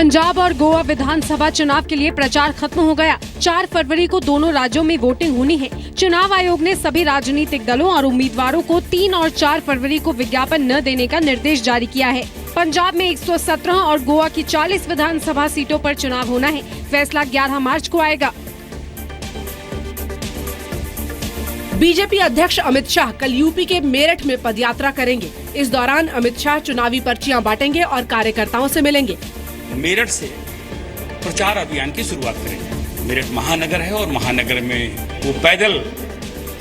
पंजाब और गोवा विधानसभा चुनाव के लिए प्रचार खत्म हो गया। 4 फरवरी को दोनों राज्यों में वोटिंग होनी है। चुनाव आयोग ने सभी राजनीतिक दलों और उम्मीदवारों को 3 और 4 फरवरी को विज्ञापन न देने का निर्देश जारी किया है। पंजाब में 117 और गोवा की 40 विधानसभा सीटों पर चुनाव होना है। फैसला 11 मार्च को आएगा। बीजेपी अध्यक्ष अमित शाह कल यूपी के मेरठ में पदयात्रा करेंगे। इस दौरान अमित शाह चुनावी पर्चियां बांटेंगे और कार्यकर्ताओं से मिलेंगे। मेरठ से प्रचार अभियान की शुरुआत करेंगे। मेरठ महानगर है और महानगर में वो पैदल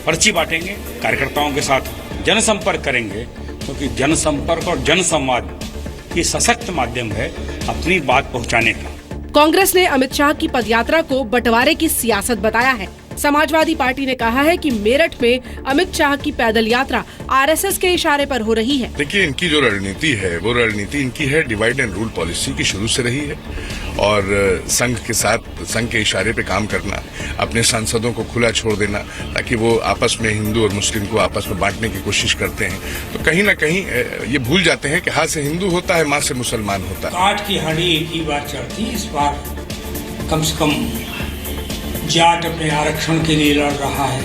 पर्ची बांटेंगे, कार्यकर्ताओं के साथ जनसंपर्क करेंगे, क्योंकि जनसंपर्क और जनसंवाद ये सशक्त माध्यम है अपनी बात पहुंचाने का। कांग्रेस ने अमित शाह की पदयात्रा को बंटवारे की सियासत बताया है। समाजवादी पार्टी ने कहा है कि मेरठ में अमित शाह की पैदल यात्रा आरएसएस के इशारे पर हो रही है। देखिए, इनकी जो रणनीति है वो रणनीति इनकी है डिवाइड एंड रूल पॉलिसी की शुरू से रही है और संघ के साथ संघ के इशारे पे काम करना, अपने सांसदों को खुला छोड़ देना ताकि वो आपस में हिंदू और मुस्लिम को आपस में बांटने की कोशिश करते हैं। तो कहीं ना कहीं ये भूल जाते हैं कि हाथ से हिंदू होता है, माँ से मुसलमान होता है। काट की हाड़ी एक ही बार चढ़ती, इस बार कम से कम जाट अपने आरक्षण के लिए लड़ रहा है।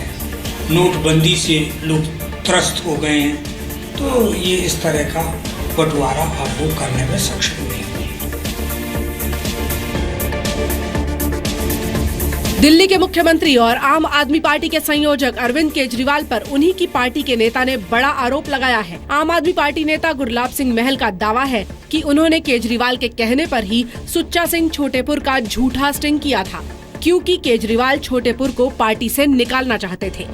नोटबंदी से लोग त्रस्त हो गए हैं, तो ये इस तरह का बंटवारा अब वो करने में सक्षम नहीं। दिल्ली के मुख्यमंत्री और आम आदमी पार्टी के संयोजक अरविंद केजरीवाल पर उन्हीं की पार्टी के नेता ने बड़ा आरोप लगाया है। आम आदमी पार्टी नेता गुरलाब सिंह महल का दावा है कि उन्होंने केजरीवाल के कहने पर ही सुच्चा सिंह छोटेपुर का झूठा स्टिंग किया था, क्योंकि केजरीवाल छोटेपुर को पार्टी से निकालना चाहते थे।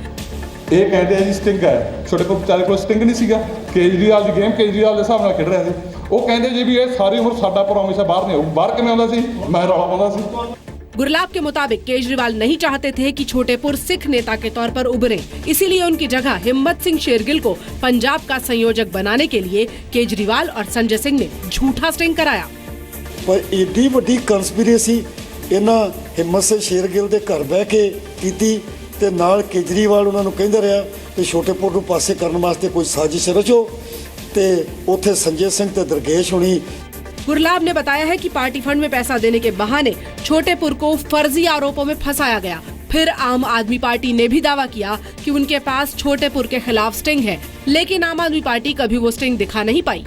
ਇਹ ਕਹਿੰਦੇ ਆ ਜੀ ਸਟਿੰਗ ਹੈ, ਛੋਟੇ ਕੋਲ ਵਿਚਾਰੇ ਕੋਲ ਸਟਿੰਗ ਨਹੀਂ ਸੀਗਾ। ਕੇਜਰੀਵਾਲ ਦੀ ਗੇਮ ਕੇਜਰੀਵਾਲ ਦੇ ਹਿਸਾਬ ਨਾਲ ਖੇਡ ਰਿਹਾ ਸੀ। ਉਹ ਕਹਿੰਦੇ ਜੀ ਵੀ ਇਹ ਸਾਰੀ ਉਮਰ ਸਾਡਾ ਪ੍ਰੋਮਿਸ ਹੈ, ਬਾਹਰ ਨਹੀਂ ਆਊ। ਬਾਹਰ ਕਿਵੇਂ ਆਉਂਦਾ ਸੀ? ਮੈਂ ਰੌਲਾ ਪਾਉਂਦਾ ਸੀ। गुरलाब के मुताबिक केजरीवाल नहीं चाहते थे कि छोटेपुर सिख नेता के तौर पर उभरे, इसीलिए उनकी जगह हिम्मत सिंह शेरगिल को पंजाब का संयोजक बनाने के लिए केजरीवाल और संजय सिंह ने झूठा स्टिंग कराया। पर एडी वड्डी कंस्पिरेसी इन्हां हिम्मत सिंह शेरगिल दे घर बह के कीती ते नाल केजरीवाल उन्हां नूं कहंदा रहा कि छोटेपुर नूं पासे करन वास्ते कोई साजिश रचो ते उत्थे संजय सिंह ते दरगेश होनी। गुरलाब ने बताया है कि पार्टी फंड में पैसा देने के बहाने छोटेपुर को फर्जी आरोपों में फंसाया गया। फिर आम आदमी पार्टी ने भी दावा किया कि उनके पास छोटेपुर के खिलाफ स्टिंग है, लेकिन आम आदमी पार्टी कभी वो स्टिंग दिखा नहीं पाई।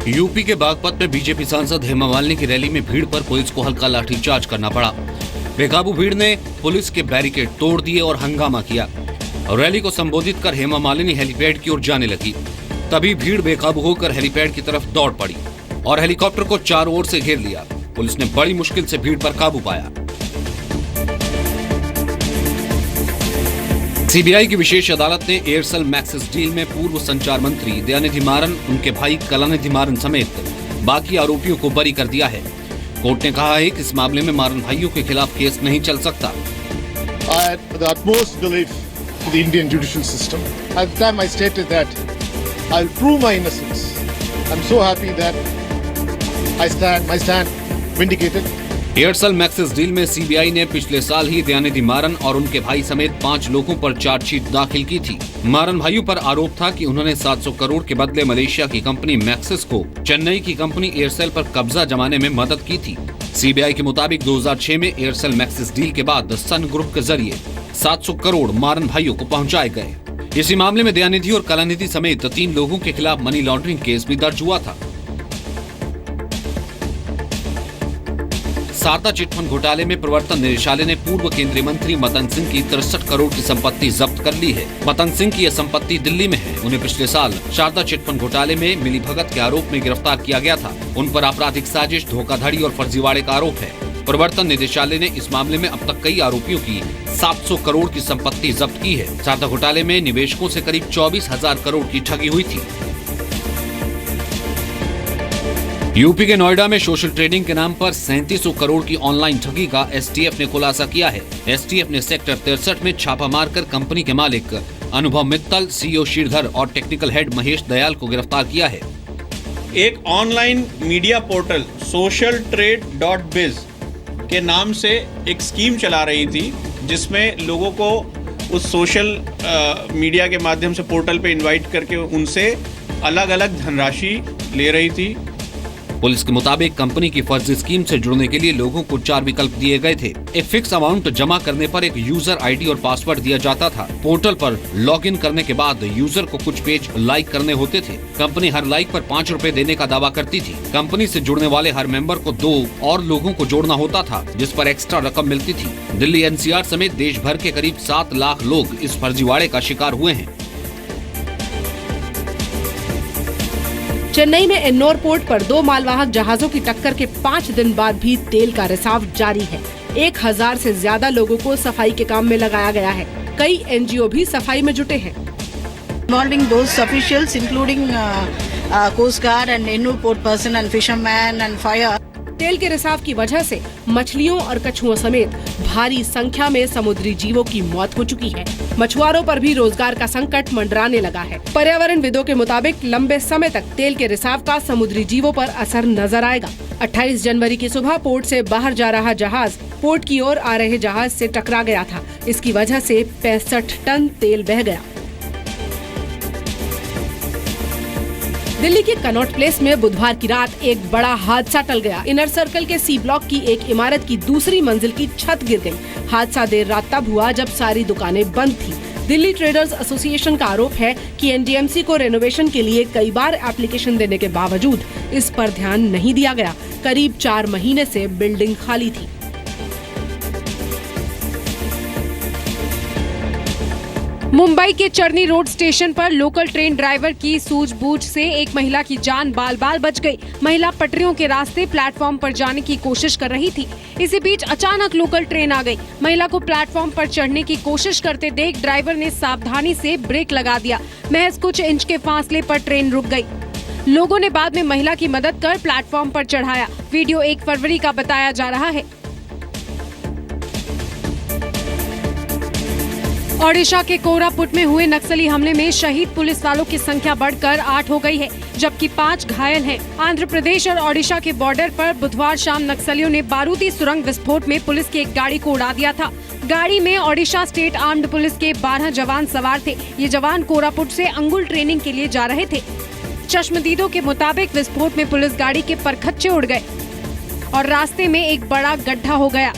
यूपी के बागपत में बीजेपी सांसद हेमा मालिनी की रैली में भीड़ पर पुलिस को हल्का लाठीचार्ज करना पड़ा। बेकाबू भीड़ ने पुलिस के बैरिकेड तोड़ दिए और हंगामा किया। रैली को संबोधित कर हेमा मालिनी हेलीपैड की ओर जाने लगी। तभी भीड़ बेकाबू होकर हेलीपैड की तरफ दौड़ पड़ी और हेलीकॉप्टर को चारों ओर से घेर लिया। पुलिस ने बड़ी मुश्किल से भीड़ पर काबू पाया। सीबीआई की विशेष अदालत ने एयरसेल मैक्सिस डील में पूर्व संचार मंत्री दयानिधि मारन, उनके भाई कलानिधि मारन समेत बाकी आरोपियों को बरी कर दिया है। कोर्ट ने कहा है कि इस मामले में मारन भाइयों के खिलाफ केस नहीं चल सकता। To the Indian judicial system. At the time I stated that I'll prove my innocence. I'm so happy that my stand vindicated. Aircel Maxis deal में सीबीआई ने पिछले साल ही दयानिधि मारन और उनके भाई समेत 5 लोगों पर चार्जशीट दाखिल की थी। मारन भाइयों पर आरोप था कि उन्होंने 700 करोड़ के बदले मलेशिया की कंपनी मैक्सिस को चेन्नई की कंपनी एयरसेल पर कब्जा जमाने में मदद की थी। सीबीआई के मुताबिक 2006 में एयरसेल मैक्सिस डील के बाद सन ग्रुप के जरिए 700 करोड़ मारन भाइयों को पहुंचाए गए। इसी मामले में दयानिधि और कलानिधि समेत 3 लोगों के खिलाफ मनी लॉन्ड्रिंग केस भी दर्ज हुआ था। सारदा चिटफंड घोटाले में प्रवर्तन निदेशालय ने पूर्व केंद्रीय मंत्री मतन सिंह की 63 करोड़ की संपत्ति जब्त कर ली है। मतन सिंह की यह संपत्ति दिल्ली में है। उन्हें पिछले साल शारदा चिटफंड घोटाले में मिलीभगत के आरोप में गिरफ्तार किया गया था। उन पर आपराधिक साजिश, धोखाधड़ी और फर्जीवाड़े का आरोप है। प्रवर्तन निदेशालय ने इस मामले में अब तक कई आरोपियों की 700 करोड़ की संपत्ति जब्त की है। शारदा घोटाले में निवेशकों से करीब 24,000 करोड़ की ठगी हुई थी। यूपी के नोएडा में सोशल ट्रेडिंग के नाम पर 3700 करोड़ की ऑनलाइन ठगी का एसटीएफ ने खुलासा किया है। एसटीएफ ने सेक्टर 63 में छापा मारकर कंपनी के मालिक अनुभव मित्तल, सीईओ श्रीधर और टेक्निकल हेड महेश दयाल को गिरफ्तार किया है। एक ऑनलाइन मीडिया पोर्टल socialtrade.biz के नाम से एक स्कीम चला रही थी, जिसमें लोगों को उस सोशल मीडिया के माध्यम से पोर्टल पे इनवाइट करके उनसे अलग अलग धनराशि ले रही थी। पुलिस के मुताबिक कंपनी की फर्जी स्कीम से जुड़ने के लिए लोगों को 4 विकल्प दिए गए थे। एक फिक्स अमाउंट जमा करने पर एक यूजर आईडी और पासवर्ड दिया जाता था। पोर्टल पर लॉगिन करने के बाद यूजर को कुछ पेज लाइक करने होते थे। कंपनी हर लाइक पर 5 रुपए देने का दावा करती थी। कंपनी से जुड़ने वाले हर मेंबर को 2 और लोगों को जोड़ना होता था, जिस पर एक्स्ट्रा रकम मिलती थी। दिल्ली एनसीआर समेत देश भर के करीब 7 लाख लोग इस फर्जीवाड़े का शिकार हुए हैं। चेन्नई में एन्नोर पोर्ट पर 2 मालवाहक जहाजों की टक्कर के 5 दिन बाद भी तेल का रिसाव जारी है। 1000 से ज्यादा लोगों को सफाई के काम में लगाया गया है। कई एनजीओ भी सफाई में जुटे हैं। Involving those officials including Coast Guard and Ennore port person and fishermen and fire. तेल के रिसाव की वजह से मछलियों और कछुओं समेत भारी संख्या में समुद्री जीवों की मौत हो चुकी है। मछुआरों पर भी रोजगार का संकट मंडराने लगा है। पर्यावरणविदों के मुताबिक लंबे समय तक तेल के रिसाव का समुद्री जीवों पर असर नजर आएगा। 28 जनवरी की सुबह पोर्ट से बाहर जा रहा जहाज पोर्ट की ओर आ रहे जहाज से टकरा गया था। इसकी वजह से 65 टन तेल बह गया। दिल्ली के कनॉट प्लेस में बुधवार की रात एक बड़ा हादसा टल गया। इनर सर्कल के सी ब्लॉक की एक इमारत की दूसरी मंजिल की छत गिर गई। हादसा देर रात तब हुआ जब सारी दुकानें बंद थी। दिल्ली ट्रेडर्स एसोसिएशन का आरोप है कि एनडीएमसी को रेनोवेशन के लिए कई बार एप्लीकेशन देने के बावजूद इस पर ध्यान नहीं दिया गया। करीब 4 महीने से बिल्डिंग खाली थी। मुंबई के चर्नी रोड स्टेशन पर लोकल ट्रेन ड्राइवर की सूझबूझ से एक महिला की जान बाल बाल बच गई। महिला पटरियों के रास्ते प्लेटफॉर्म पर जाने की कोशिश कर रही थी। इसी बीच अचानक लोकल ट्रेन आ गई। महिला को प्लेटफॉर्म पर चढ़ने की कोशिश करते देख ड्राइवर ने सावधानी से ब्रेक लगा दिया। महज कुछ इंच के फासले पर ट्रेन रुक गई। लोगों ने बाद में महिला की मदद कर प्लेटफॉर्म पर चढ़ाया। वीडियो 1 फरवरी का बताया जा रहा है। ओडिशा के कोरापुट में हुए नक्सली हमले में शहीद पुलिस वालों की संख्या बढ़कर 8 हो गई है, जबकि 5 घायल हैं। आंध्र प्रदेश और ओडिशा के बॉर्डर पर बुधवार शाम नक्सलियों ने बारूदी सुरंग विस्फोट में पुलिस की एक गाड़ी को उड़ा दिया था। गाड़ी में ओडिशा स्टेट आर्म्ड पुलिस के 12 जवान सवार थे। ये जवान कोरापुट से अंगुल ट्रेनिंग के लिए जा रहे थे। चश्मदीदों के मुताबिक विस्फोट में पुलिस गाड़ी के परखच्चे उड़ गए और रास्ते में एक बड़ा गड्ढा हो गया।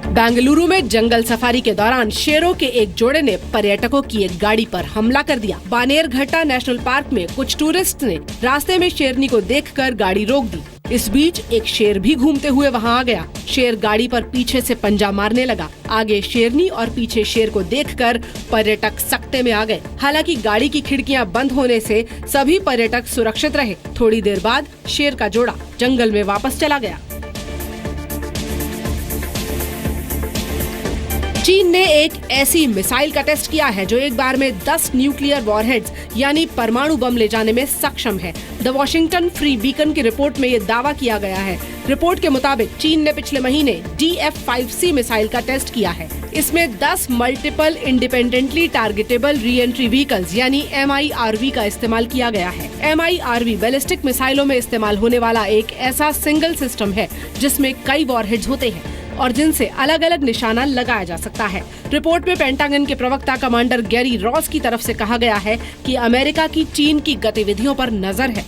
बेंगलुरु में जंगल सफारी के दौरान शेरों के एक जोड़े ने पर्यटकों की एक गाड़ी पर हमला कर दिया। बानेरघट्टा नेशनल पार्क में कुछ टूरिस्ट ने रास्ते में शेरनी को देखकर गाड़ी रोक दी। इस बीच एक शेर भी घूमते हुए वहां आ गया। शेर गाड़ी पर पीछे से पंजा मारने लगा। आगे शेरनी और पीछे शेर को देखकर पर्यटक सकते में आ गए। हालांकि गाड़ी की खिड़कियां बंद होने से सभी पर्यटक सुरक्षित रहे। थोड़ी देर बाद शेर का जोड़ा जंगल में वापस चला गया। चीन ने एक ऐसी मिसाइल का टेस्ट किया है जो एक बार में 10 न्यूक्लियर वॉरहेड्स यानी परमाणु बम ले जाने में सक्षम है। द वॉशिंगटन फ्री बीकन की रिपोर्ट में ये दावा किया गया है। रिपोर्ट के मुताबिक चीन ने पिछले महीने DF-5C मिसाइल का टेस्ट किया है। इसमें 10 multiple independently targetable re entry vehicles यानी MIRV का इस्तेमाल किया गया है। MIRV बैलिस्टिक मिसाइलों में इस्तेमाल होने वाला एक ऐसा सिंगल सिस्टम है जिसमें कई वॉरहेड्स होते हैं और जिनसे अलग अलग निशाना लगाया जा सकता है। रिपोर्ट में पेंटागन के प्रवक्ता कमांडर गैरी रॉस की तरफ से कहा गया है कि अमेरिका की चीन की गतिविधियों पर नजर है।